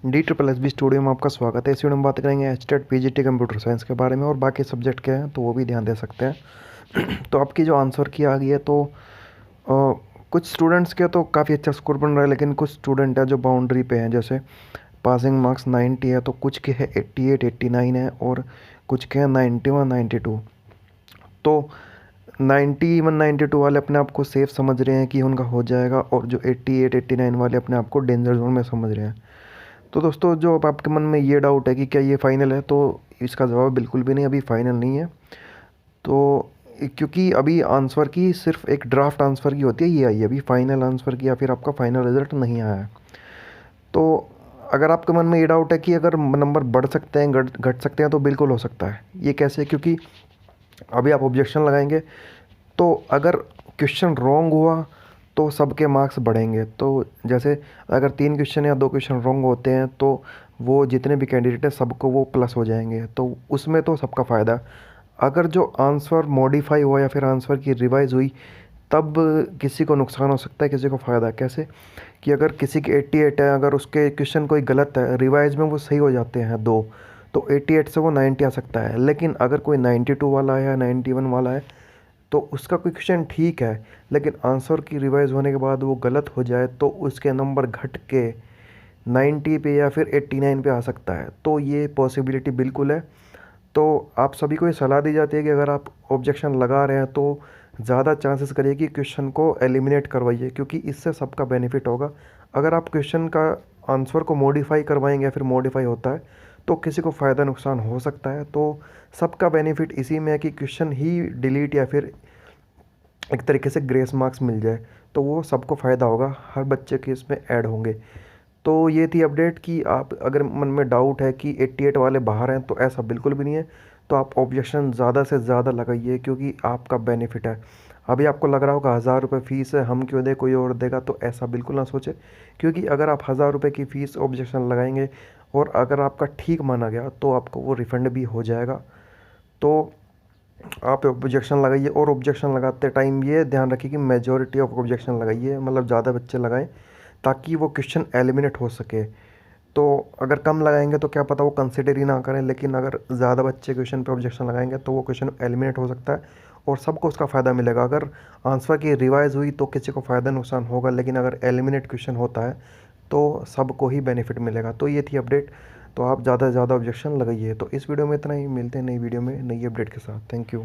DSSB studio में आपका स्वागत है। इस वीडियो में बात करेंगे एचटेट पीजीटी कंप्यूटर साइंस के बारे में और बाकी सब्जेक्ट क्या हैं तो वो भी ध्यान दे सकते हैं। तो आपकी जो आंसर की आ गई है तो कुछ स्टूडेंट्स के तो काफ़ी अच्छा स्कोर बन रहा है, लेकिन कुछ स्टूडेंट है जो बाउंड्री पे हैं। जैसे पासिंग मार्क्स 90 है तो कुछ के है 88 89 है और कुछ के हैं 91 92। तो 91 92 वाले अपने आप को सेफ समझ रहे हैं कि उनका हो जाएगा, और जो 88 89 वाले अपने आप को डेंजर जोन में समझ रहे हैं। तो दोस्तों, जो अब आपके मन में ये डाउट है कि क्या ये फाइनल है, तो इसका जवाब बिल्कुल भी नहीं, अभी फाइनल नहीं है। तो क्योंकि अभी आंसर की सिर्फ एक ड्राफ्ट आंसर की होती है, ये आई है, अभी फाइनल आंसर की या फिर आपका फाइनल रिजल्ट नहीं आया है। तो अगर आपके मन में ये डाउट है कि अगर नंबर बढ़ सकते हैं घट घट सकते हैं, तो बिल्कुल हो सकता है। ये कैसे? क्योंकि अभी आप ऑब्जेक्शन लगाएंगे तो अगर क्वेश्चन रॉन्ग हुआ तो सबके मार्क्स बढ़ेंगे। तो जैसे अगर 3 क्वेश्चन या 2 क्वेश्चन रॉन्ग होते हैं तो वो जितने भी कैंडिडेट हैं सबको वो प्लस हो जाएंगे, तो उसमें तो सबका फ़ायदा। अगर जो आंसर मॉडिफाई हुआ या फिर आंसर की रिवाइज हुई तब किसी को नुकसान हो सकता है, किसी को फ़ायदा। कैसे? कि अगर किसी के 88 है, अगर उसके क्वेश्चन कोई गलत है, रिवाइज में वो सही हो जाते हैं दो, तो 88 से वो 90 आ सकता है। लेकिन अगर कोई 92 वाला है या 91 वाला है तो उसका कोई क्वेश्चन ठीक है, लेकिन आंसर की रिवाइज होने के बाद वो गलत हो जाए तो उसके नंबर घट के 90 पे या फिर 89 पे आ सकता है। तो ये पॉसिबिलिटी बिल्कुल है। तो आप सभी को ये सलाह दी जाती है कि अगर आप ऑब्जेक्शन लगा रहे हैं तो ज़्यादा चांसेस करिए कि क्वेश्चन को एलिमिनेट करवाइए, क्योंकि इससे सबका बेनिफिट होगा। अगर आप क्वेश्चन का आंसर को मॉडिफाई करवाएंगे या फिर मॉडिफाई होता है तो किसी को फ़ायदा नुकसान हो सकता है। तो सबका बेनिफिट इसी में है कि क्वेश्चन ही डिलीट या फिर एक तरीके से ग्रेस मार्क्स मिल जाए, तो वो सबको फ़ायदा होगा, हर बच्चे के इसमें ऐड होंगे। तो ये थी अपडेट कि आप अगर मन में डाउट है कि 88 वाले बाहर हैं, तो ऐसा बिल्कुल भी नहीं है। तो आप ऑब्जेक्शन ज़्यादा से ज़्यादा लगाइए, क्योंकि आपका बेनिफिट है। अभी आपको लग रहा होगा 1000 रुपये फ़ीस है, हम क्यों दे, कोई और देगा, तो ऐसा बिल्कुल ना सोचें। क्योंकि अगर आप 1000 रुपये की फ़ीस ऑब्जेक्शन लगाएंगे और अगर आपका ठीक माना गया तो आपको वो रिफ़ंड भी हो जाएगा। तो आप ऑब्जेक्शन लगाइए, और ऑब्जेक्शन लगाते टाइम ये ध्यान रखिए कि मेजॉरिटी ऑफ ऑब्जेक्शन लगाइए, मतलब ज़्यादा बच्चे लगाएं ताकि वो क्वेश्चन एलिमिनेट हो सके। तो अगर कम लगाएंगे तो क्या पता वो कंसिडर ही ना करें, लेकिन अगर ज़्यादा बच्चे क्वेश्चन पे ऑब्जेक्शन लगाएंगे तो वो क्वेश्चन एलिमिनेट हो सकता है और सबको उसका फ़ायदा मिलेगा। अगर आंसर की रिवाइज हुई तो किसी को फ़ायदा नुकसान होगा, लेकिन अगर एलिमिनेट क्वेश्चन होता है तो सबको ही बेनिफिट मिलेगा। तो ये थी अपडेट। तो आप ज़्यादा से ज़्यादा ऑब्जेक्शन लगाइए। तो इस वीडियो में इतना ही, मिलते हैं नई वीडियो में नई अपडेट के साथ। Thank you.